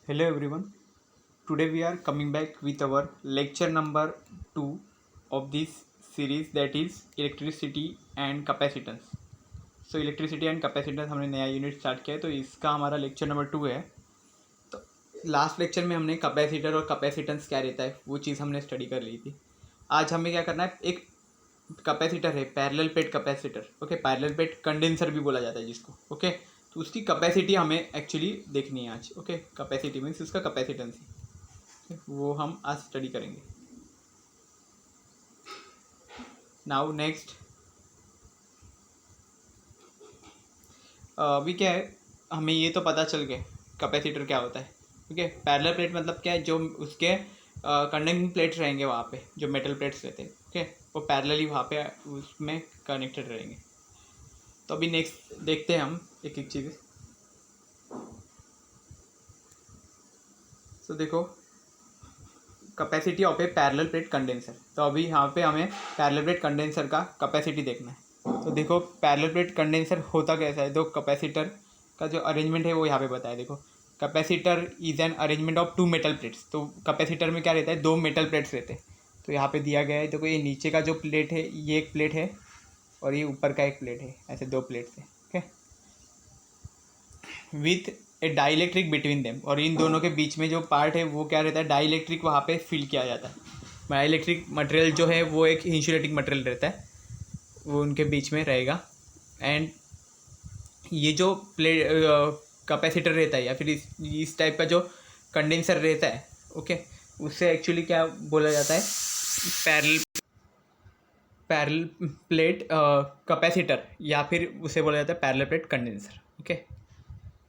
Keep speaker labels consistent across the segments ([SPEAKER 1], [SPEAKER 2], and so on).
[SPEAKER 1] Hello everyone. Today we are coming back with our lecture number 2 of this series, that is electricity and capacitance. So electricity and capacitance हमने नया unit start किया है, तो इसका हमारा lecture number 2 है. तो लास्ट लेक्चर में हमने कैपेसिटर और कैपेसिटेंस क्या रहता है वो चीज़ हमने स्टडी कर ली थी. आज हमें क्या करना है, एक कैपेसिटर है parallel plate capacitor. Okay, parallel plate condenser भी बोला जाता है जिसको. ओके, तो उसकी कैपेसिटी हमें एक्चुअली देखनी है आज. ओके, कैपेसिटी मीन्स उसका कैपेसिटेंस, वो हम आज स्टडी करेंगे. नाउ नेक्स्ट अभी क्या है, हमें ये तो पता चल गया कैपेसिटर क्या होता है. ओके, पैरेलल प्लेट मतलब क्या है, जो उसके कंडक्टिंग प्लेट्स रहेंगे वहाँ पे, जो मेटल प्लेट्स रहते हैं. ओके, वो पैरेलली वहाँ पे उसमें कनेक्टेड रहेंगे. तो अभी नेक्स्ट देखते हैं हम एक एक चीज़. तो देखो, capacity of A parallel plate condenser. तो अभी यहाँ पे हमें पैरेलल प्लेट कंडेंसर का कैपेसिटी देखना है. तो देखो, पैरेलल प्लेट कंडेंसर होता कैसा है. तो कैपेसिटर का जो अरेंजमेंट है वो यहाँ पे बताया. देखो, capacitor is an arrangement of two metal plates. तो कैपेसिटर में क्या रहता है, दो मेटल प्लेट्स रहते हैं. तो यहाँ पे दिया गया है. देखो, ये नीचे का जो प्लेट है ये एक प्लेट है और ये ऊपर का एक प्लेट है. ऐसे दो प्लेट्स है. Okay, with A dielectric between them. और इन दोनों के बीच में जो पार्ट है वो क्या रहता है, डाइलेक्ट्रिक वहाँ पे फिल किया जाता है. डाइलेक्ट्रिक मटेरियल जो है वो एक इंसुलेटिंग मटेरियल रहता है, वो उनके बीच में रहेगा. एंड ये जो प्लेट कैपेसिटर रहता है या फिर इस टाइप का जो कंडेंसर रहता है, ओके, उससे एक्चुअली क्या बोला जाता है, पैरेलल प्लेट कैपेसिटर, या फिर उसे बोला जाता है पैरेलल प्लेट कंडेंसर. ओके,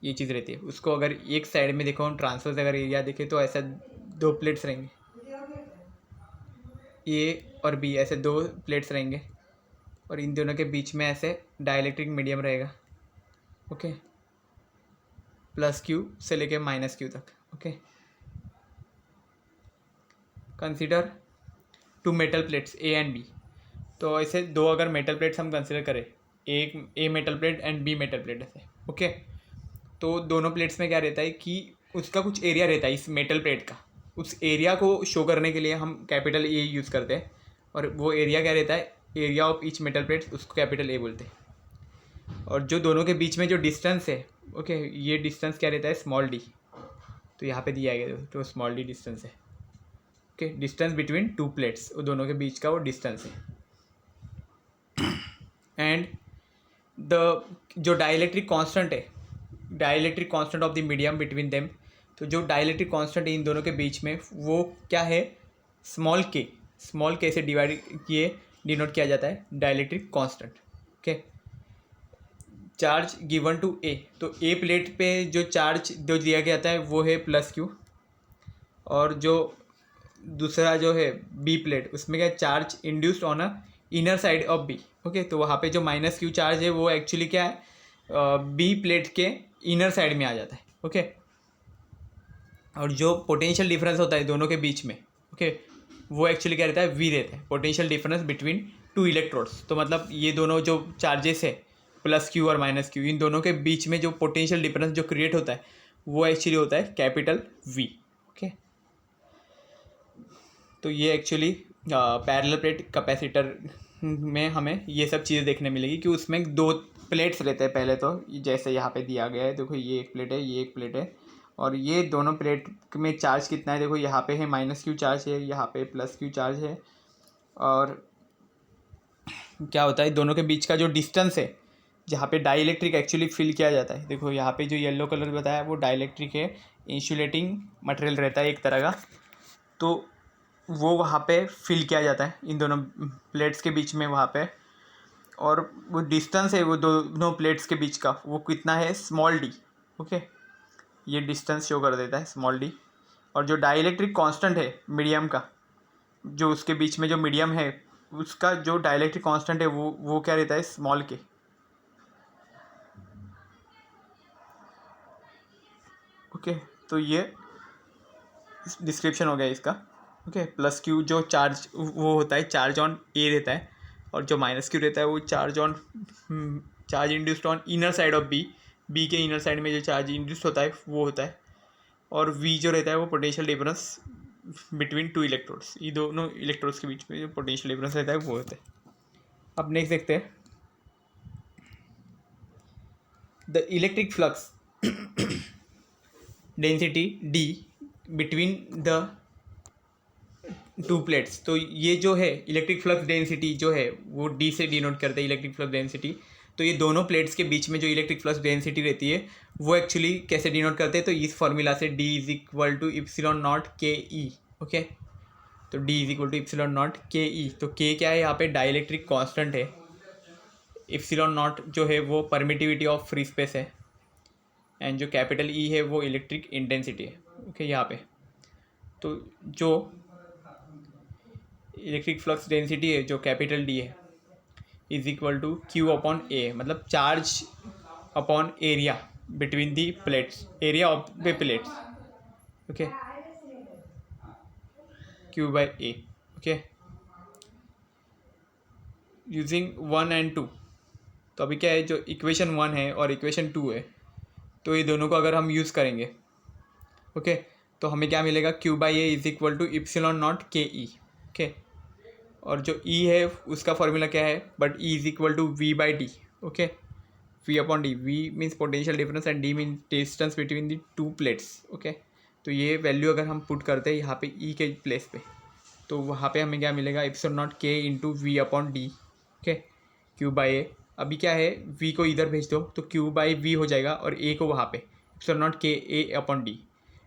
[SPEAKER 1] ये चीज़ रहती है. उसको अगर एक साइड में देखो, हम ट्रांसफर अगर एरिया देखें तो ऐसा दो प्लेट्स रहेंगे, ए और बी, ऐसे दो प्लेट्स रहेंगे. और इन दोनों के बीच में ऐसे डाइलेक्ट्रिक मीडियम रहेगा. ओके, प्लस क्यू से लेके माइनस क्यू तक. Okay, consider two metal plates A and B. तो ऐसे दो अगर मेटल प्लेट्स हम कंसीडर करें, एक A metal plate and B metal plate ऐसे. ओके, तो दोनों प्लेट्स में क्या रहता है कि उसका कुछ एरिया रहता है इस मेटल प्लेट का. उस एरिया को शो करने के लिए हम कैपिटल ए यूज़ करते हैं. और वो एरिया क्या रहता है, area of each metal plate, उसको कैपिटल ए बोलते हैं. और जो दोनों के बीच में जो डिस्टेंस है, ओके, ये डिस्टेंस क्या रहता है, स्मॉल डी. तो यहाँ पे दिया गया तो स्मॉल डी डिस्टेंस है. Okay, distance between two plates, वो दोनों के बीच का वो डिस्टेंस है. एंड द जो डाइलेक्ट्रिक कांस्टेंट है, dielectric constant of the medium between them. तो जो डाइलेक्ट्रिक कांस्टेंट है इन दोनों के बीच में, वो क्या है, स्मॉल के. स्मॉल के से डिवाइड किए डिनोट किया जाता है dielectric constant. Okay, charge given to A. तो ए प्लेट पे जो चार्ज जो दिया गया था वो है प्लस क्यू. और जो दूसरा जो है बी प्लेट, उसमें क्या charge induced on a inner side of B. Okay, तो वहाँ पे जो माइनस क्यू चार्ज है वो एक्चुअली क्या है, बी प्लेट के इनर साइड में आ जाता है. ओके, और जो पोटेंशियल डिफरेंस होता है दोनों के बीच में, ओके, वो एक्चुअली क्या रहता है, वी रहता है, potential difference between two electrodes. तो मतलब ये दोनों जो चार्जेस है प्लस क्यू और माइनस क्यू, इन दोनों के बीच में जो पोटेंशियल डिफरेंस जो क्रिएट होता है वो एक्चुअली होता है कैपिटल वी. ओके, तो ये एक्चुअली पैरेलल प्लेट कैपेसिटर में हमें ये सब चीज़ें देखने मिलेगी कि उसमें दो प्लेट्स रहते हैं. पहले तो जैसे यहाँ पे दिया गया है, देखो ये एक प्लेट है, ये एक प्लेट है, और ये दोनों प्लेट में चार्ज कितना है, देखो यहाँ पे है माइनस क्यू चार्ज है, यहाँ पे प्लस क्यू चार्ज है. और क्या होता है, दोनों के बीच का जो डिस्टेंस है जहाँ पे डाइलेक्ट्रिक एक्चुअली फिल किया जाता है, देखो यहाँ पे जो येलो कलर बताया वो डाइलेक्ट्रिक है, इंसुलेटिंग मटेरियल रहता है एक तरह का. तो वो वहाँ पे फिल किया जाता है इन दोनों प्लेट्स के बीच में वहाँ पे. और वो डिस्टेंस है वो दोनों प्लेट्स के बीच का, वो कितना है, स्मॉल डी. ओके, ये डिस्टेंस शो कर देता है स्मॉल डी. और जो डाइलेक्ट्रिक कांस्टेंट है मीडियम का, जो उसके बीच में जो मीडियम है उसका जो डाइलेक्ट्रिक कांस्टेंट है वो क्या रहता है, स्मॉल के. ओके, तो ये डिस्क्रिप्शन हो गया इसका. ओके, प्लस क्यू जो चार्ज वो होता है, चार्ज ऑन ए रहता है, और जो माइनस क्यू रहता है वो charge induced on inner side of B. B के इनर साइड में जो चार्ज इंड्यूस्ड होता है वो होता है और वी जो रहता है वो potential difference between two electrodes, ये दोनों इलेक्ट्रोड्स के बीच में जो पोटेंशियल डिफरेंस रहता है वो होता है। अब नेक्स्ट देखते हैं the electric flux density D between the two plates. तो ये जो है इलेक्ट्रिक फ्लक्स डेंसिटी जो है वो डी से डिनोट करते हैं इलेक्ट्रिक फ्लक्स डेंसिटी। तो ये दोनों प्लेट्स के बीच में जो इलेक्ट्रिक फ्लक्स डेंसिटी रहती है वो एक्चुअली कैसे डिनोट करते हैं, तो इस फॉर्मूला से D is equal to epsilon not K E. Okay, तो D is equal to epsilon not K E. तो के क्या है यहाँ पे, डाइलेक्ट्रिक कांस्टेंट है। इप्सिलॉन नॉट जो है वो परमिटिविटी ऑफ फ्री स्पेस है, एंड जो कैपिटल ई है वो इलेक्ट्रिक इंटेंसिटी है। ओके, यहाँ पे तो जो इलेक्ट्रिक फ्लक्स डेंसिटी है जो कैपिटल डी है is equal to Q upon A, मतलब charge upon area between the plates, area of the plates. Okay, Q by A. Okay, using 1 and 2। तो अभी क्या है, जो इक्वेशन 1 है और इक्वेशन 2 है, तो ये दोनों को अगर हम यूज़ करेंगे ओके तो हमें क्या मिलेगा, Q by A is equal to epsilon not K E. Okay, और जो ई है उसका फॉर्मूला क्या है, but E is equal to V by D. Okay, V upon D, V means potential difference and D means distance between the two plates. Okay, तो ये value अगर हम पुट करते हैं यहाँ पे ई के प्लेस पे, तो वहाँ पे हमें क्या मिलेगा, epsilon not K into V upon D. Okay, Q by A, अभी क्या है वी को इधर भेज दो तो क्यू बाई वी हो जाएगा और ए को वहाँ पे epsilon not K A upon D.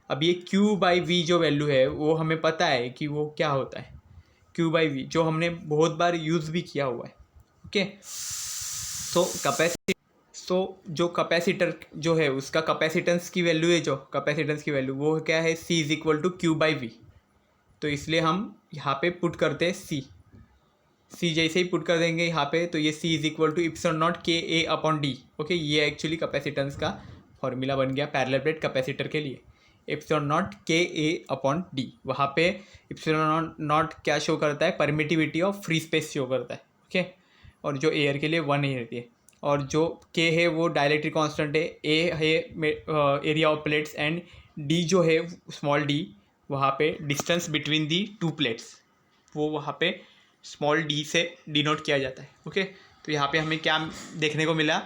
[SPEAKER 1] अब ये क्यू बाई वी जो वैल्यू है वो हमें पता है कि वो क्या होता है, क्यू बाई वी, जो हमने बहुत बार यूज़ भी किया हुआ है। ओके, सो जो कैपेसिटर जो है उसका कैपेसिटेंस की वैल्यू है, जो कैपेसिटेंस की वैल्यू वो क्या है, C is equal to Q by V. तो इसलिए हम यहाँ पे पुट करते हैं सी जैसे ही पुट कर देंगे यहाँ पे, तो ये C is equal to epsilon not K A upon D. Okay, ये एक्चुअली कैपेसिटेंस का फॉर्मूला बन गया पैरेलल प्लेट कैपेसिटर के लिए, epsilon not K A upon D. वहाँ पे इप्सिलॉन नॉट क्या शो करता है, permittivity of free space show करता है। ओके, और जो एयर के लिए 1 ही रहती है, और जो के है वो डाइलेक्ट्रिक कांस्टेंट है, ए है area of plates, and D जो है स्मॉल डी, वहाँ पे distance between the two plates, वो वहाँ पे स्मॉल डी से डिनोट किया जाता है। ओके, तो यहाँ पे हमें क्या देखने को मिला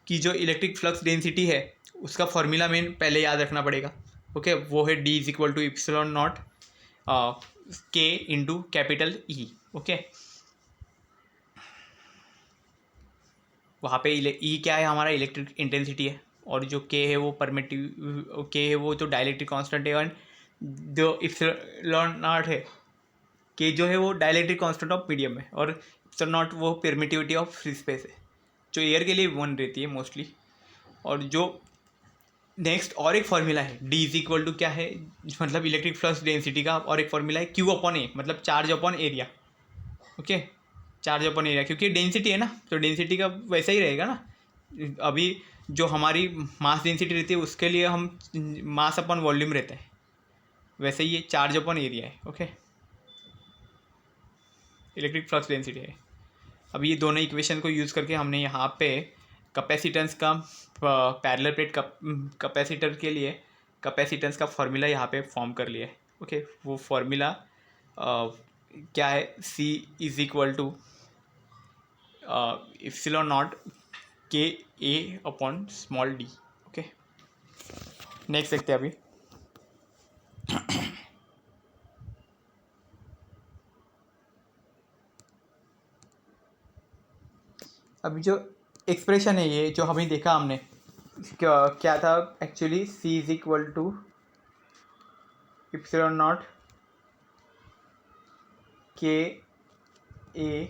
[SPEAKER 1] कि जो इलेक्ट्रिक फ्लक्स डेंसिटी है उसका फॉर्मूला में पहले याद रखना पड़ेगा। ओके, वो है D is equal to epsilon not K into capital E. Okay, वहाँ पे ई क्या है, हमारा इलेक्ट्रिक इंटेंसिटी है, और जो के है वो परमिटिव, के है वो जो डाइलेक्ट्रिक कांस्टेंट है, और जो इप्सिलॉन नॉट है के जो है वो डाइलेक्ट्रिक कांस्टेंट ऑफ मीडियम है, और इप्सिलॉन नॉट वो परमिटिविटी ऑफ फ्री स्पेस है, जो एयर के लिए 1 रहती है मोस्टली। और जो नेक्स्ट और एक फॉर्मूला है डी इज इक्वल टू क्या है, मतलब इलेक्ट्रिक फ्लक्स डेंसिटी का, और एक फॉर्मूला है क्यू अपॉन ए, मतलब charge upon area. Okay, charge upon area, क्योंकि डेंसिटी है ना, तो डेंसिटी का वैसा ही रहेगा ना। अभी जो हमारी मास डेंसिटी रहती है उसके लिए हम मास अपॉन वॉल्यूम रहता है, वैसे ही ये चार्ज अपॉन एरिया है। ओके, इलेक्ट्रिक फ्लक्स डेंसिटी है। अब ये दोनों इक्वेशन को यूज़ करके हमने यहाँ पे कैपेसिटेंस का पैरेलल प्लेट कैपेसिटर के लिए कैपेसिटेंस का फॉर्मूला यहाँ पे फॉर्म कर लिया है। ओके, वो फॉर्मूला क्या है, C is equal to epsilon not K A upon small D. Okay, next देखते हैं अभी जो एक्सप्रेशन है ये जो हमें देखा हमने क्या था actually, C is equal to epsilon not K A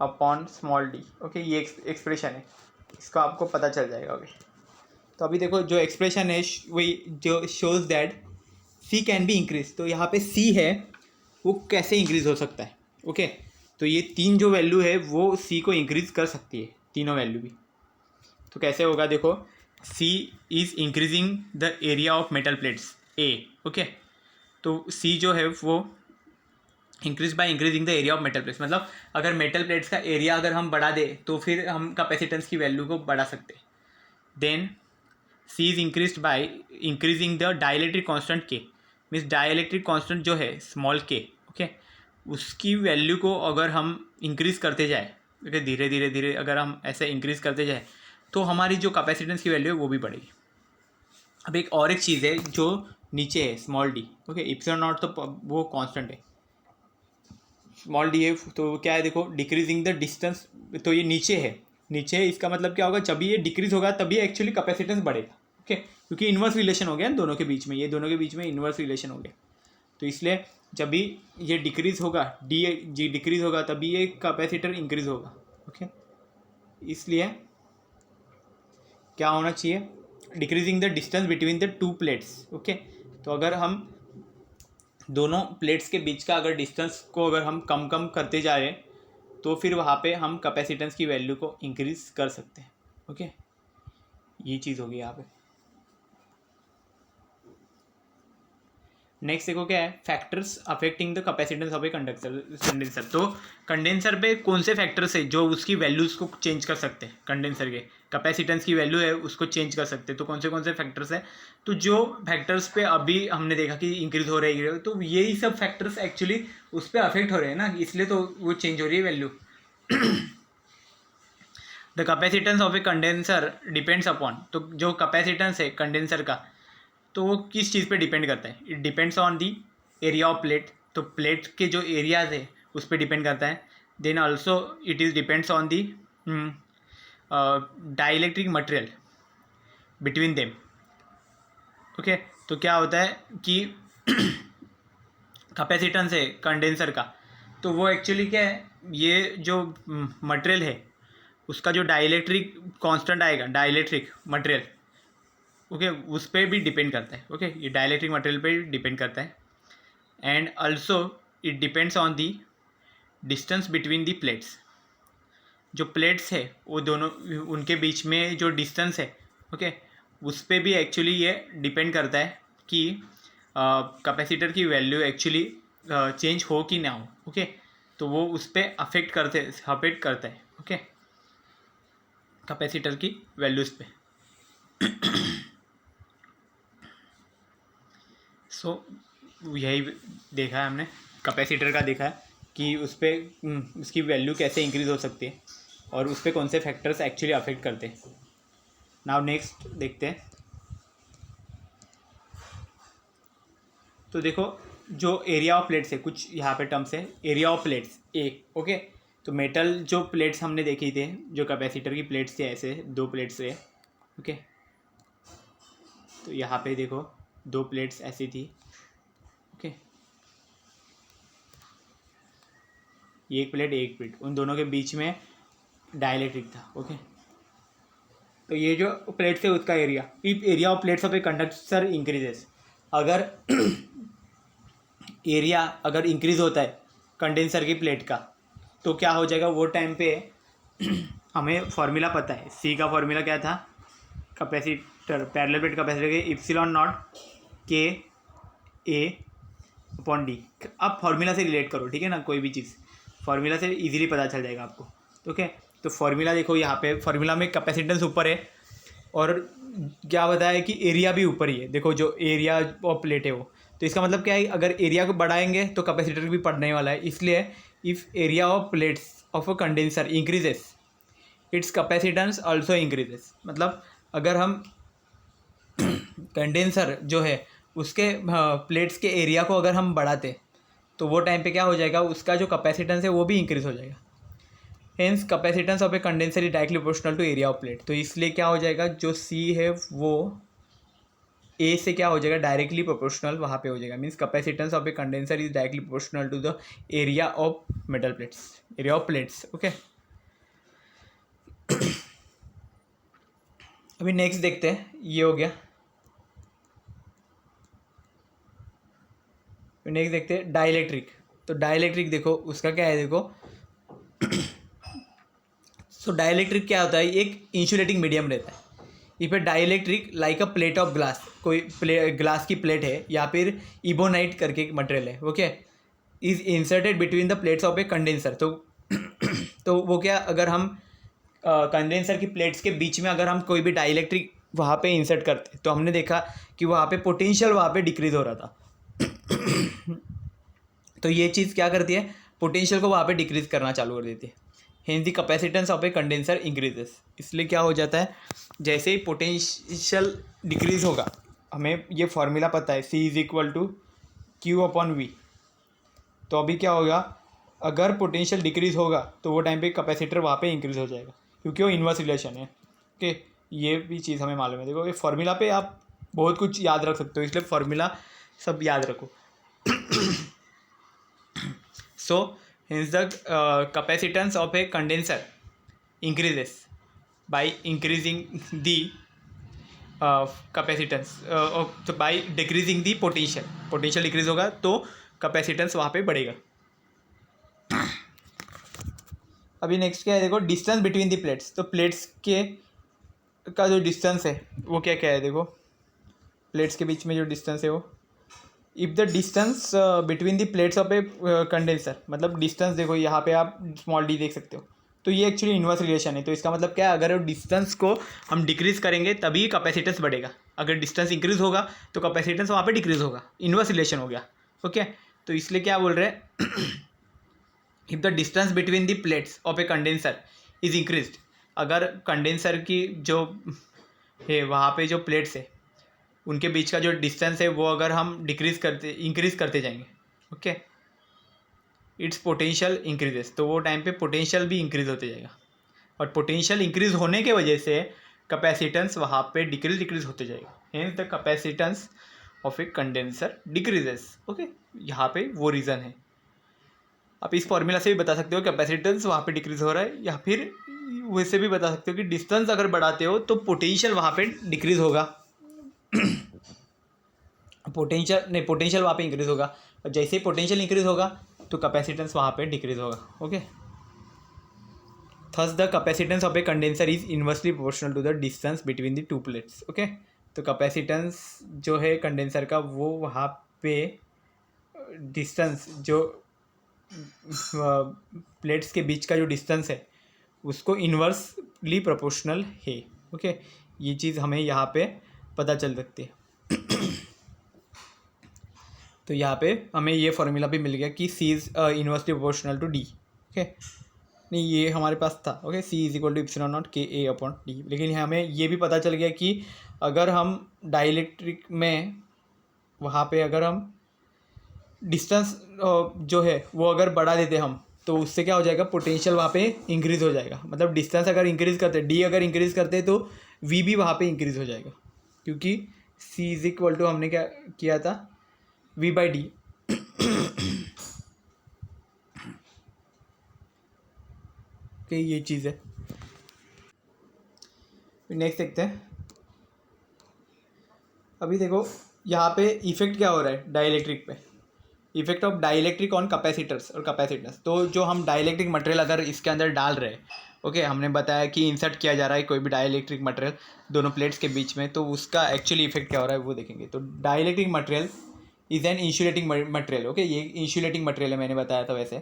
[SPEAKER 1] upon small D. Okay, ये एक्सप्रेशन है, इसको आपको पता चल जाएगा। ओके, तो अभी देखो जो एक्सप्रेशन है वही जो shows that C can be increase. तो यहाँ पे सी है वो कैसे इंक्रीज हो सकता है। ओके, तो ये तीन जो वैल्यू है वो सी को इंक्रीज कर सकती है, तीनों वैल्यू भी। तो कैसे होगा, देखो C is increasing the area of metal plates A. Okay, तो सी जो है वो increase by increasing the area of metal plates, मतलब अगर मेटल प्लेट्स का एरिया अगर हम बढ़ा दें तो फिर हम कैपेसिटेंस की वैल्यू को बढ़ा सकते हैं। Then C is increase by increasing the dielectric constant K, means dielectric constant जो है स्मॉल के, ओके, उसकी वैल्यू को अगर हम इंक्रीज करते जाए, ओके, धीरे धीरे धीरे अगर हम ऐसे इंक्रीज करते जाए तो हमारी जो कैपेसिटेंस की वैल्यू है वो भी बढ़ेगी। अब एक और एक चीज़ है जो नीचे है, small D, okay, epsilon not तो वो कांस्टेंट है, स्मॉल डी है तो क्या है, देखो डिक्रीजिंग द डिस्टेंस, तो ये नीचे है, नीचे है, इसका मतलब क्या होगा, जब ये डिक्रीज होगा तभी एक्चुअली कैपेसिटेंस बढ़ेगा, ओके, क्योंकि इन्वर्स रिलेशन हो गया दोनों के बीच में, ये दोनों के बीच में इन्वर्स रिलेशन हो गया, तो इसलिए जब भी ये डिक्रीज होगा, जी डिक्रीज होगा तभी ये कैपेसिटर इंक्रीज होगा, ओके, इसलिए क्या होना चाहिए, decreasing the distance between the two plates, okay, तो अगर हम दोनों प्लेट्स के बीच का अगर डिस्टेंस को अगर हम कम कम करते जा रहे तो फिर वहाँ पे हम कैपेसिटेंस की वैल्यू को इंक्रीज कर सकते हैं, ओके, ये चीज़ होगी यहाँ पे। नेक्स्ट देखो क्या है, factors affecting the capacitance of a condenser. तो कंडेंसर पे कौन से फैक्टर्स है जो उसकी वैल्यूज़ को चेंज कर सकते हैं, कंडेंसर के कैपेसिटेंस की वैल्यू है उसको चेंज कर सकते हैं, तो कौन से फैक्टर्स है, तो जो फैक्टर्स पे अभी हमने देखा कि इंक्रीज हो रही है, तो यही सब फैक्टर्स एक्चुअली उस पर अफेक्ट हो रहे हैं ना, इसलिए तो वो चेंज हो रही है value. The capacitance of a condenser depends upon, तो जो कैपेसिटेंस है कंडेंसर का तो वो किस चीज़ पे डिपेंड करता है, it depends on the area of plate, तो प्लेट के जो एरियाज है उस पर डिपेंड करता है। Then also it is depends on the dielectric material between them, okay, तो क्या होता है कि कैपेसिटेंस है कंडेंसर का, तो वो एक्चुअली क्या है, ये जो मटेरियल है उसका जो डाइलेक्ट्रिक कांस्टेंट आएगा, डाइलेक्ट्रिक मटेरियल, ओके, उस पर भी डिपेंड करता है, ओके, ये डाइलेक्ट्रिक मटेरियल पे डिपेंड करता है। And also it depends on the distance between the plates, जो प्लेट्स है वो दोनों उनके बीच में जो डिस्टेंस है, ओके, उस पर भी एक्चुअली ये डिपेंड करता है कि कैपेसिटर की वैल्यू एक्चुअली चेंज हो कि ना हो, ओके, तो वो उस पर अफेक्ट करता है, ओके, कैपेसिटर की वैल्यूज़ पे। सो यही देखा है हमने, कैपेसिटर का देखा है कि उस पर उसकी वैल्यू कैसे इंक्रीज हो सकती है और उस पर कौन से फैक्टर्स एक्चुअली अफेक्ट करते हैं। नाउ नेक्स्ट देखते हैं, तो देखो जो एरिया ऑफ प्लेट्स है, कुछ यहाँ पे टर्म्स है, area of plates A, okay, तो मेटल जो प्लेट्स हमने देखी थे, जो कैपेसिटर की प्लेट्स थे, ऐसे दो प्लेट्स है, ओके, तो यहाँ पे देखो दो प्लेट्स ऐसी थी, ओके, एक प्लेट, उन दोनों के बीच में डाइलेक्ट्रिक था, ओके, तो ये जो प्लेट्स है उसका area, if area of plates of a conductor increases, अगर एरिया अगर इंक्रीज होता है कंडेंसर की प्लेट का तो क्या हो जाएगा, वो टाइम पे हमें फॉर्मूला पता है, सी का फॉर्मूला क्या था, कैपेसिटर पैरेलल प्लेट कैपेसिटर के epsilon not K A upon D. अब फॉर्मूला से रिलेट करो, ठीक है ना, कोई भी चीज़ फॉर्मूला से इजीली पता चल जाएगा आपको, ओके, तो फॉर्मूला देखो यहाँ पे, फॉर्मूला में कैपेसिटेंस ऊपर है और क्या बताया कि एरिया भी ऊपर ही है, देखो जो एरिया ऑफ प्लेट है वो, तो इसका मतलब क्या है, अगर एरिया को बढ़ाएंगे तो कैपेसिटर भी बढ़ने वाला है, इसलिए if area of plates of a condenser increases it's capacitance also increases, मतलब अगर हम कंडेंसर जो है उसके प्लेट्स के एरिया को अगर हम बढ़ाते तो वो टाइम पे क्या हो जाएगा, उसका जो कैपेसिटेंस है वो भी इंक्रीज हो जाएगा। Hence capacitance of a condenser is directly proportional to area of plate, तो इसलिए क्या हो जाएगा, जो सी है वो ए से क्या हो जाएगा, डायरेक्टली प्रोपोर्शनल वहाँ पे हो जाएगा, means capacitance of a condenser is directly proportional to the area of metal plates, area of plates, okay. अभी नेक्स्ट देखते हैं, ये हो गया, नेक्स्ट देखते हैं डाइलेक्ट्रिक। तो डाइलेक्ट्रिक देखो उसका क्या है, देखो सो डाइलेक्ट्रिक क्या होता है, एक इंसुलेटिंग मीडियम रहता है। If A dielectric like a plate of glass, कोई ग्लास की प्लेट है या फिर इबोनाइट करके एक मटेरियल है, okay, is inserted between the plates of a condenser, तो वो क्या, अगर हम कंडेंसर की प्लेट्स के बीच में अगर हम कोई भी डाइलेक्ट्रिक वहाँ पे इंसर्ट करते तो हमने देखा कि वहाँ पे पोटेंशियल वहाँ पे डिक्रीज़ हो रहा था। तो ये चीज़ क्या करती है, पोटेंशियल को वहाँ पे डिक्रीज़ करना चालू कर देती है। Hence the capacitance of a condenser increases. इसलिए क्या हो जाता है, जैसे ही पोटेंशियल डिक्रीज़ होगा, हमें ये फॉर्मूला पता है C = Q/V। तो अभी क्या होगा, अगर पोटेंशियल डिक्रीज़ होगा तो वो टाइम पे कैपेसिटर वहाँ पे इंक्रीज़ हो जाएगा, क्योंकि वो इन्वर्स रिलेशन है। ओके, ये भी चीज़ हमें मालूम है। देखो ये फार्मूला पे आप बहुत कुछ याद रख सकते हो, इसलिए फार्मूला सब याद रखो। So hence the capacitance of a condenser increases by increasing the capacitance so by decreasing the potential decrease होगा तो capacitance वहाँ पे बढ़ेगा। अभी नेक्स्ट क्या है, देखो डिस्टेंस बिटवीन द प्लेट्स। तो प्लेट्स के का जो डिस्टेंस है वो क्या क्या है, देखो प्लेट्स के बीच में जो डिस्टेंस है वो, if the distance between the plates of a condenser, मतलब डिस्टेंस देखो यहाँ पे आप स्मॉल डी देख सकते हो, तो ये एक्चुअली इन्वर्स रिलेशन है। तो इसका मतलब क्या है, अगर डिस्टेंस को हम डिक्रीज़ करेंगे तभी कैपेसिटेंस बढ़ेगा, अगर डिस्टेंस इंक्रीज़ होगा तो कैपेसिटेंस वहाँ पे डिक्रीज़ होगा, इन्वर्स रिलेशन हो गया। ओके, तो इसलिए क्या बोल रहे हैं, if the distance between the plates of a condenser is increased, अगर कंडेंसर की जो है वहाँ पे जो प्लेट्स है उनके बीच का जो डिस्टेंस है वो अगर हम इंक्रीज़ करते जाएंगे, ओके, इट्स पोटेंशियल इंक्रीजेस, तो वो टाइम पे पोटेंशियल भी इंक्रीज़ होते जाएगा, और पोटेंशियल इंक्रीज़ होने के वजह से कैपेसिटेंस वहाँ पे डिक्रीज़ होते जाएगा। Hence the capacitance of a condenser decreases. Okay, यहाँ पे वो रीज़न है। आप इस फॉर्मूला से भी बता सकते हो कैपेसिटेंस वहाँ पे डिक्रीज़ हो रहा है, या फिर वैसे भी बता सकते हो कि डिस्टेंस अगर बढ़ाते हो तो पोटेंशियल वहाँ पे डिक्रीज़ होगा। पोटेंशियल वहाँ पे इंक्रीज़ होगा, और जैसे ही पोटेंशियल इंक्रीज़ होगा तो कैपेसिटेंस वहाँ पे डिक्रीज़ होगा। Okay, thus the capacitance of a condenser is inversely proportional to the distance between the two plates. Okay, तो कैपेसिटेंस जो है कंडेंसर का वो वहाँ पे डिस्टेंस जो प्लेट्स के बीच का जो डिस्टेंस है उसको इन्वर्सली प्रोपोर्शनल है। ओके, ये चीज़ हमें यहाँ पे पता चल सकती है। तो यहाँ पे हमें ये फॉर्मूला भी मिल गया कि C is inversely proportional to D। Okay, नहीं ये हमारे पास था। ओके, C = ε0 Ka/D, लेकिन हमें ये भी पता चल गया कि अगर हम डाइलेक्ट्रिक में वहाँ पे अगर हम डिस्टेंस जो है वो अगर बढ़ा देते हम, तो उससे क्या हो जाएगा, पोटेंशियल वहाँ पे इंक्रीज़ हो जाएगा। मतलब डिस्टेंस अगर इंक्रीज़ करते, D अगर इंक्रीज़ करते तो V भी वहाँ पे इंक्रीज़ हो जाएगा, क्योंकि C = हमने क्या किया था, V/D। कि ये चीज़ है। नेक्स्ट देखते हैं। अभी देखो यहाँ पे इफेक्ट क्या हो रहा है डाइलेक्ट्रिक पे, effect of dielectric on capacitors और कैपेसिटेंस। तो जो हम डाइलेक्ट्रिक मटेरियल अगर इसके अंदर डाल रहे हैं, ओके, हमने बताया कि इंसर्ट किया जा रहा है कोई भी डाइलेक्ट्रिक मटेरियल दोनों प्लेट्स के बीच में, तो उसका एक्चुअली इफेक्ट क्या हो रहा है वो देखेंगे। तो dielectric material is an insulating material. Okay, ये इंसुलेटिंग मटेरियल है, मैंने बताया था वैसे।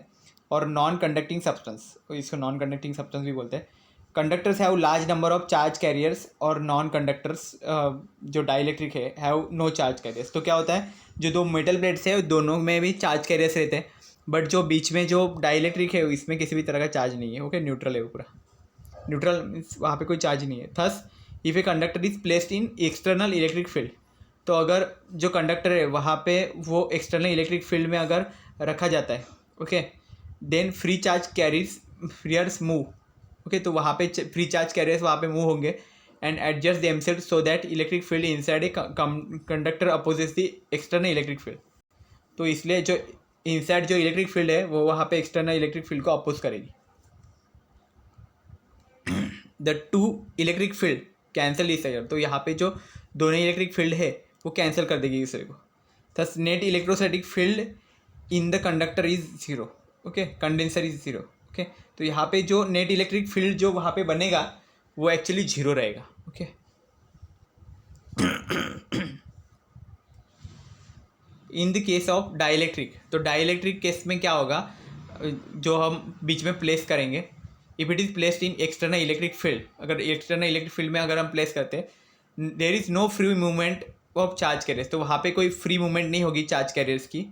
[SPEAKER 1] और नॉन कंडक्टिंग सब्सटेंस, इसको नॉन कंडक्टिंग सब्सटेंस भी बोलते हैं। Conductors have large number of charge carriers, और नॉन कंडक्टर्स जो डाइलेक्ट्रिक है हैव नो चार्ज कैरियर्स। तो क्या होता है, जो दो मेटल प्लेट्स है दोनों में भी चार्ज कैरियर्स रहते हैं, बट जो बीच में जो डाइलेक्ट्रिक है इसमें किसी भी तरह का चार्ज नहीं है। ओके, न्यूट्रल है वो पूरा, न्यूट्रल मीन्स वहाँ पे कोई चार्ज नहीं है। Thus if a conductor is placed in external electric field, तो अगर जो कंडक्टर है वहाँ पे वो एक्सटर्नल इलेक्ट्रिक फील्ड में अगर रखा जाता है, okay, then free charge carriers move. Okay, तो वहाँ पे फ्री चार्ज कैरियर्स वहाँ पे मूव होंगे and adjust themselves so that electric field inside a conductor opposes the external electric field. तो इसलिए जो इनसाइड जो इलेक्ट्रिक फील्ड है वो वहाँ पे एक्सटर्नल इलेक्ट्रिक फील्ड को अपोज करेगी। The two electric field cancel इस अगर, तो यहाँ पे जो दोनों इलेक्ट्रिक फील्ड है वो कैंसिल कर देगी दूसरे को। Thus net electrostatic field in the conductor is zero. Okay, condenser is zero. Okay, तो यहाँ पे जो नेट इलेक्ट्रिक फील्ड जो वहाँ पे बनेगा वो एक्चुअली जीरो रहेगा। Okay, in the case of dielectric, तो डाइलेक्ट्रिक केस में क्या होगा, जो हम बीच में प्लेस करेंगे, if it is placed in external electric field, अगर एक्सटर्नल इलेक्ट्रिक फील्ड में अगर हम प्लेस करते हैं there is no free movement of charge carriers, तो वहाँ पे कोई फ्री मूवमेंट नहीं होगी चार्ज कैरियर्स की,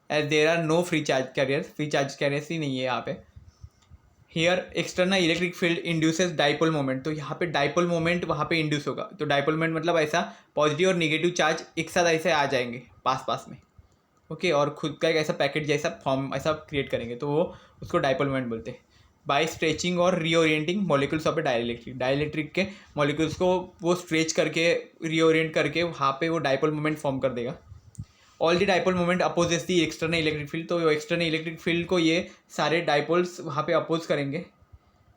[SPEAKER 1] as there are no free charge carriers, free charge carriers ही नहीं है यहाँ पे। Here external electric field induces dipole moment, तो यहाँ पे डाइपोल मोमेंट वहाँ पे इंड्यूस होगा। तो डाइपोल मोमेंट मतलब ऐसा पॉजिटिव और निगेटिव चार्ज एक साथ ऐसे आ जाएंगे पास पास में, ओके, और खुद का एक ऐसा पैकेट जैसा फॉर्म ऐसा क्रिएट करेंगे, तो वो उसको डाइपोल मोमेंट बोलते हैं। बाय स्ट्रेचिंग और reorienting molecules of a dielectric, dielectric के मॉलिक्यूल्स को वो स्ट्रेच करके रीओरिएंट करके वहाँ पे वो डाइपोल मोमेंट फॉर्म कर देगा। All the dipole moment opposes the external electric field, तो एक्सटर्नल इलेक्ट्रिक फील्ड को ये सारे डाइपोल्स वहाँ पे अपोज करेंगे,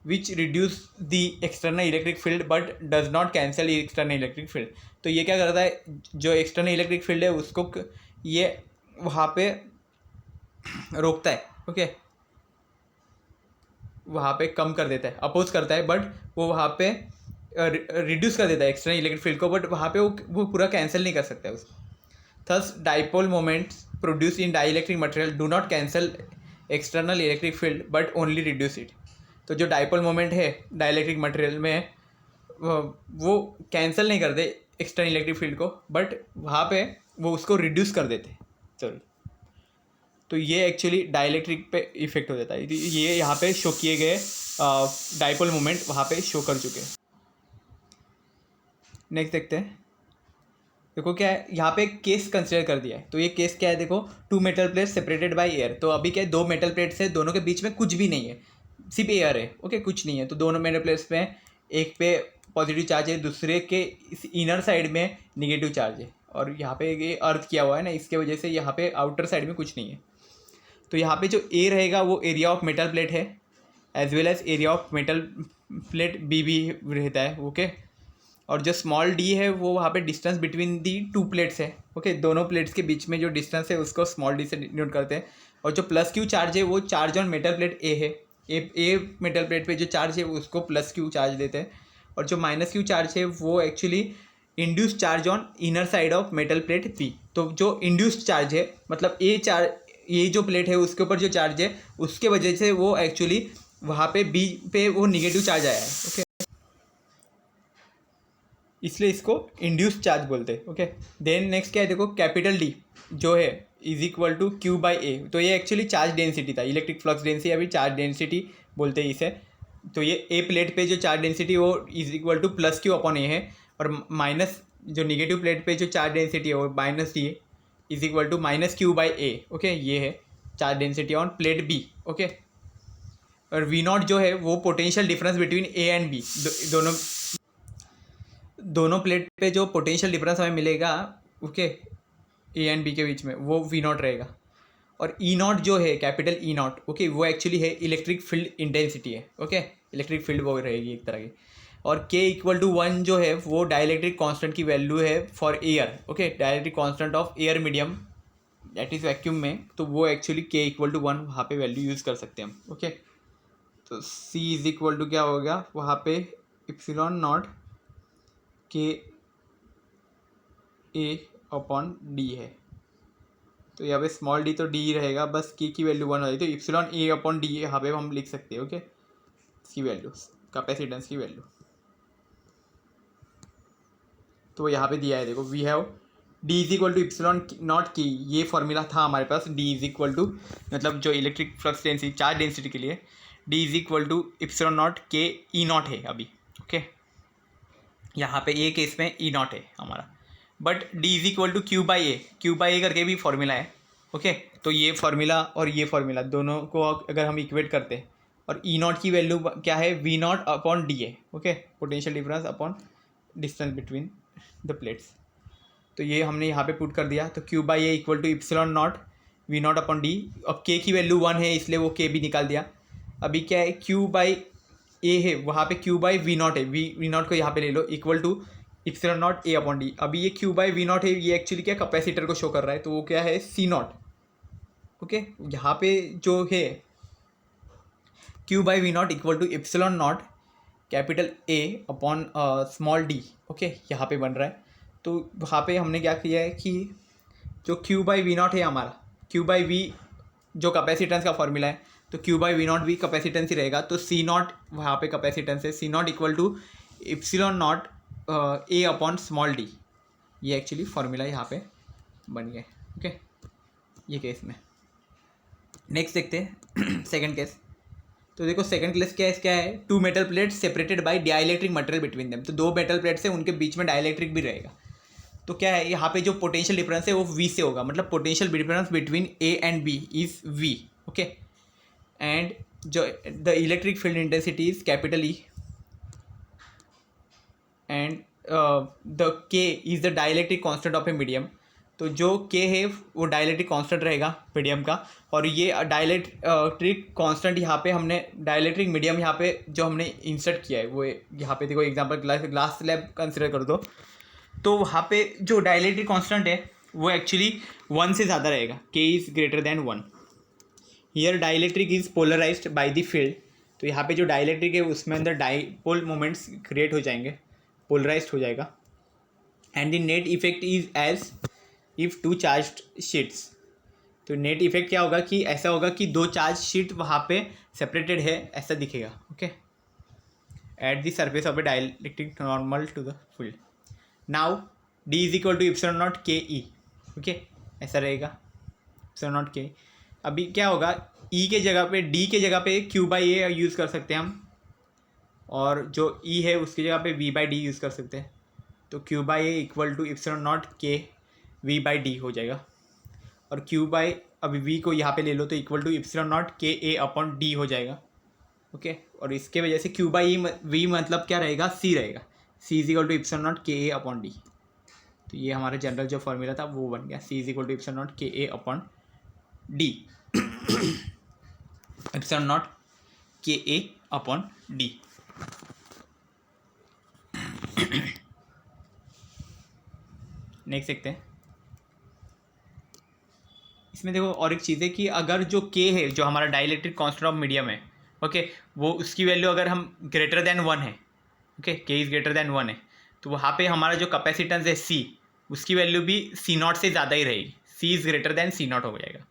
[SPEAKER 1] which reduce the external electric field but does not cancel external electric field. तो ये क्या करता है, जो एक्सटर्नल इलेक्ट्रिक फील्ड है उसको ये वहाँ पे रोकता है, ओके, वहाँ पे कम कर देता है, अपोज करता है, बट वो वहाँ पे रिड्यूस कर देता है एक्सटर्नल इलेक्ट्रिक फील्ड को, बट वहाँ पे वो पूरा कैंसिल नहीं कर सकता है उसको। Thus dipole moments produce in dielectric material do not cancel external electric field but only reduce it. तो जो डाइपोल मोमेंट है डाइलेक्ट्रिक मटेरियल में वो कैंसिल नहीं करते एक्सटर्नल इलेक्ट्रिक फील्ड को, बट वहाँ पे वो उसको रिड्यूस कर देते, सॉरी। तो ये एक्चुअली डाइलेक्ट्रिक पे इफेक्ट हो जाता है। ये यहाँ पे शो किए गए डाइपोल मोमेंट वहाँ पे शो कर चुके हैं। नेक्स्ट देखते हैं, देखो क्या है यहाँ पे केस कंसिडर कर दिया है। तो ये केस क्या है, देखो two metal plates separated by air. तो अभी क्या है, दो मेटल प्लेट्स है, दोनों के बीच में कुछ भी नहीं है, सिर्फ एयर है, ओके, कुछ नहीं है। तो दोनों मेटल प्लेट्स में एक पे पॉजिटिव चार्ज है, दूसरे के इस इनर साइड में निगेटिव चार्ज है, और यहाँ पे ये अर्थ किया हुआ है ना, इसके वजह से यहाँ पे आउटर साइड में कुछ नहीं है। तो यहाँ पे जो ए रहेगा वो एरिया ऑफ मेटल प्लेट है, as well as area of metal plate B भी रहता है, ओके। और जो स्मॉल डी है वो वहाँ पे distance between the two plates है, ओके, दोनों प्लेट्स के बीच में जो डिस्टेंस है उसको स्मॉल डी से डिनोट करते हैं। और जो प्लस क्यू चार्ज है वो चार्ज ऑन मेटल प्लेट ए है, ए मेटल प्लेट पे जो चार्ज है उसको प्लस क्यू चार्ज देते हैं। और जो माइनस क्यू चार्ज है वो actually induce charge on inner side of metal plate P. तो जो इंड्यूस्ड चार्ज है मतलब ये जो प्लेट है उसके ऊपर जो चार्ज है उसके वजह से वो एक्चुअली वहाँ पे बी पे वो निगेटिव चार्ज आया है, ओके, इसलिए इसको इंड्यूस्ड चार्ज बोलते हैं, ओके। देन नेक्स्ट क्या है, देखो कैपिटल डी जो है is equal to Q by A. तो ये एक्चुअली चार्ज डेंसिटी था, इलेक्ट्रिक फ्लक्स डेंसिटी अभी चार्ज डेंसिटी बोलते हैं इसे। तो ये ए प्लेट पे जो चार्ज डेंसिटी वो is equal to plus Q upon A है, और माइनस जो निगेटिव प्लेट पे जो चार्ज डेंसिटी है वो minus D is equal to minus Q by A, okay. ये है charge density on plate B, okay. और वी नॉट जो है वो potential difference between A and B, दोनों प्लेट पे जो पोटेंशियल डिफरेंस हमें मिलेगा, ओके, ए एंड बी के बीच में, वो वी नॉट रहेगा। और ई नॉट जो है कैपिटल ई नॉट, ओके, वो एक्चुअली है इलेक्ट्रिक फील्ड इंटेंसिटी है, ओके, इलेक्ट्रिक फील्ड वो रहेगी एक तरह की। और के इक्वल टू 1 जो है वो डाइलेक्ट्रिक कांस्टेंट की वैल्यू है for air, okay, dielectric constant of air medium that is vacuum में। तो वो एक्चुअली के इक्वल टू 1 वहाँ पे वैल्यू यूज़ कर सकते हैं हम, ओके। तो सी इज इक्वल टू क्या हो गया वहाँ पे epsilon not K A upon D है। तो यहाँ पे स्मॉल डी तो डी रहेगा, बस के की वैल्यू 1 हो जाएगी, तो इप्सिलॉन ए अपॉन डी यहाँ पे हम लिख सकते हैं, ओके, इसकी वैल्यू कैपेसिटेंस की वैल्यू। तो यहाँ पे दिया है, देखो we have D is equal to epsilon naught की, ये फॉर्मूला था हमारे पास, डी इज इक्वल टू मतलब जो electric flux density charge density के लिए D is equal to epsilon not K E naught है अभी, ओके। यहाँ पे ए केस में ई नॉट है हमारा, but D is equal to Q by A करके भी फॉर्मूला है, ओके। तो ये फार्मूला और ये फार्मूला दोनों को अगर हम इक्वेट करते हैं, और ई नॉट की वैल्यू क्या है, वी नॉट अपॉन डी है, okay, potential difference upon distance between the plates. तो ये हमने यहाँ पे पुट कर दिया, तो Q by A equal to epsilon naught V naught upon D. अब के की वैल्यू 1 है इसलिए वो के भी निकाल दिया। अभी क्या है, क्यू बाई ए है, वहाँ पे क्यू बाई वी नॉट है, वी नॉट को यहाँ पे ले लो equal to epsilon naught A upon D. अभी ये क्यू बाई वी नॉट है, ये एक्चुअली क्या कैपेसिटर को शो कर रहा है, तो वो क्या है सी नॉट, ओके। यहाँ पे जो है Q by V naught equal to epsilon naught capital A upon small D, okay, यहाँ पे बन रहा है। तो वहाँ पे हमने क्या किया है कि जो क्यू बाई वी नॉट है हमारा, क्यू बाई वी जो कैपेसिटेंस का फॉर्मूला है, तो क्यू बाई वी नॉट भी कैपेसिटेंस ही रहेगा। तो सी नॉट वहाँ पे कैपेसिटेंस है, C naught equal to epsilon naught A upon small D, ये एक्चुअली फॉर्मूला यहाँ पे बन गया। ओके, ये केस में। नेक्स्ट देखते हैं सेकंड केस। तो देखो सेकंड केस क्या है, two metal plate separated by dielectric material between them. तो दो मेटल प्लेट से उनके बीच में डाइलेक्ट्रिक भी रहेगा। तो क्या है यहाँ पे जो पोटेंशियल डिफरेंस है वो V से होगा, मतलब potential difference between A and B is V। Okay, and जो the electric field intensity is capital E and the K is the dielectric constant of a medium. तो जो K है वो डाइलेक्ट्रिक कांस्टेंट रहेगा medium का, और ये dielectric constant यहाँ पे हमने डाइलेक्ट्रिक मीडियम यहाँ पे जो हमने इंसर्ट किया है वो यहाँ पे देखो एग्जांपल ग्लास स्लैब कंसिडर कर दो। तो वहाँ पे जो डाइलेक्ट्रिक कांस्टेंट है वो एक्चुअली 1 से ज़्यादा रहेगा, K is greater than 1। Here dielectric is polarised by the field. तो यहाँ पे जो डाइलेक्ट्रिक है उसमें अंदर डाइपोल मोमेंट्स क्रिएट हो जाएंगे, पोलराइज्ड हो जाएगा। And the net effect is as if two charged sheets. तो नेट इफेक्ट क्या होगा कि ऐसा होगा कि दो चार्ज शीट वहाँ पे सेपरेटेड है ऐसा दिखेगा। Okay, at the surface of a dielectric normal to the field. Now D is equal to epsilon not K E. Okay, ऐसा रहेगा इप्सिलॉन नॉट के। अभी क्या होगा, E के जगह पे D के जगह पे Q बाई ए यूज़ कर सकते हैं हम, और जो E है उसकी जगह पे V बाई डी यूज़ कर सकते हैं। तो Q by A equal to epsilon not K V by D हो जाएगा, और Q बाई अभी V को यहाँ पे ले लो तो equal to epsilon not K A upon D हो जाएगा। ओके, और इसके वजह से Q बाई V मतलब क्या रहेगा, C रहेगा। C is equal to epsilon not K A upon D. तो ये हमारा जनरल जो फॉर्मूला था वो बन गया, C is equal to epsilon not K A upon D. Epsilon not K A upon D. Next देखते हैं। इसमें देखो और एक चीज़ है कि अगर जो K है जो हमारा डाइलेक्ट्रिक कांस्टेंट ऑफ मीडियम है, ओके, वो उसकी वैल्यू अगर हम ग्रेटर देन 1 है, okay, K is greater than 1 है, तो वहाँ पे हमारा जो कैपेसिटेंस है C, उसकी वैल्यू भी C नॉट से ज़्यादा ही रहेगी। C is greater than C naught हो जाएगा,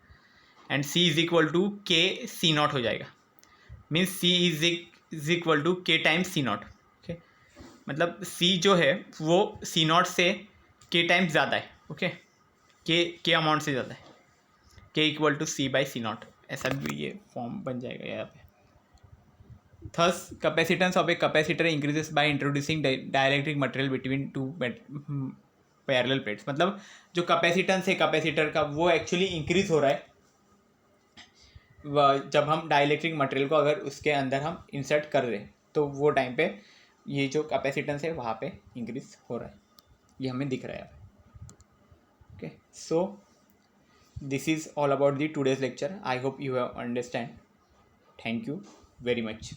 [SPEAKER 1] and C is equal to K C naught हो जाएगा। Means C is equal to K times C naught. Okay, मतलब C जो है वो C नॉट से K टाइम्स ज़्यादा है। ओके, K अमाउंट से ज़्यादा है, K equal to C by C naught, ऐसा भी ये फॉर्म बन जाएगा यहाँ पे। Thus, capacitance of a capacitor increases by introducing dielectric material between two parallel plates. मतलब जो कैपेसिटेंस है कैपेसिटर का वो एक्चुअली इंक्रीज हो रहा है जब हम डाइलेक्ट्रिक मटेरियल को अगर उसके अंदर हम इंसर्ट कर रहे हैं, तो वो टाइम पे ये जो कैपेसिटेंस है वहाँ पे इंक्रीज हो रहा है, ये हमें दिख रहा है। Okay, so this is all about the today's lecture. I hope you have understand. Thank you very much.